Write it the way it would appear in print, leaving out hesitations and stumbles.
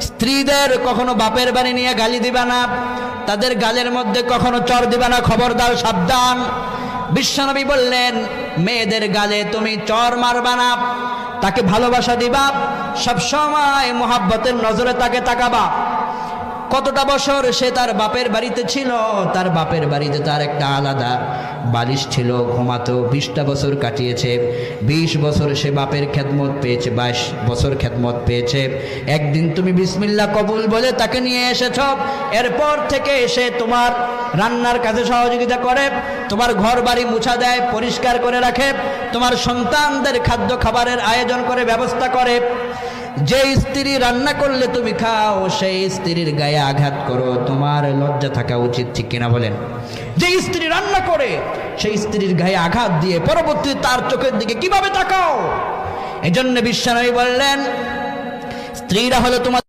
স্ত্রীদের কখনো বাপের বাড়ি নিয়ে গালি দিবা না, তাদের গালের মধ্যে কখনো চর দিবা না, খবরদার, সাবধান। বিশ্বনবী বললেন, মেয়েদের গালে তুমি চর মারবা না, তাকে ভালোবাসা দিবা, সবসময় মোহাব্বতের নজরে তাকে তাকাবা। কতটা বছর সে তার বাপের বাড়িতে ছিল, তার বাপের বাড়িতে তার একটা আলাদা বালিশ ছিল, ঘুমাতো। 20টা বছর কাটিয়েছে, 20 বছর সে বাপের খেদমত পেয়েছে, 22 বছর খেদমত পেয়েছে। একদিন তুমি বিসমিল্লাহ কবুল বলে তাকে নিয়ে এসেছ, এরপর থেকে সে তোমার রান্নার কাজে সহযোগিতা করে, তোমার ঘর বাড়ি মুছা দেয়, পরিষ্কার করে রাখে, তোমার সন্তানদের খাদ্য খাবারের আয়োজন করে, ব্যবস্থা করে। যে স্ত্রী রান্না করলে তুমি খাও, সেই স্ত্রীর গায়ে আঘাত করো, তোমার লজ্জা থাকা উচিত, ঠিক কিনা বলেন? যে স্ত্রী রান্না করে সেই স্ত্রীর গায়ে আঘাত দিয়ে পরবর্তীতে তার চোখের দিকে কিভাবে তাকাও? এজন্য বিশ্বনবী বললেন, স্ত্রীরা হলো তোমার